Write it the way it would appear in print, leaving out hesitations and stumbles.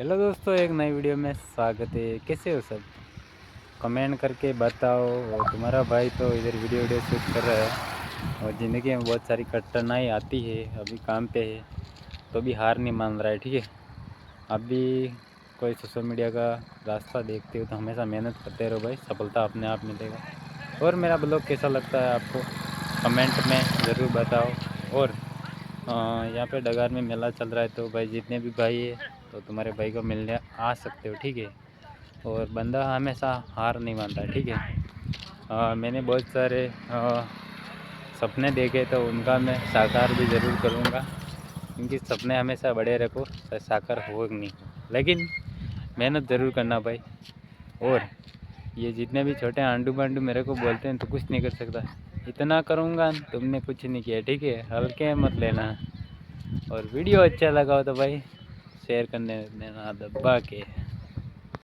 Hello दोस्तों, एक नई वीडियो में स्वागत है। कैसे हो सब? कमेंट करके बताओ। और तुम्हारा भाई तो इधर वीडियो शूट कर रहा है और ज़िंदगी में बहुत सारी कठिनाई आती है। अभी काम पे है तो भी हार नहीं मान रहा है। ठीक है, अभी कोई सोशल मीडिया का रास्ता देखते हो तो हमेशा मेहनत करते रहो भाई, सफलता अपने आप मिलेगा। और मेरा ब्लॉग कैसा लगता है आपको कमेंट में ज़रूर बताओ। और यहाँ पे डगार में मेला चल रहा है तो भाई जितने भी भाई है तो तुम्हारे भाई को मिलने आ सकते हो। ठीक है, और बंदा हमेशा हार नहीं मानता। ठीक है, मैंने बहुत सारे सपने देखे तो उनका मैं साकार भी ज़रूर करूँगा, क्योंकि सपने हमेशा बड़े रखो चाहे साकार हो नहीं हो, लेकिन मेहनत ज़रूर करना भाई। और ये जितने भी छोटे आंडू बांडू मेरे को बोलते हैं तो कुछ नहीं कर सकता, इतना करूँगा तुमने कुछ नहीं किया। ठीक है, हल्के मत लेना। और वीडियो अच्छा लगा हो तो भाई शेयर करने देना दबा के।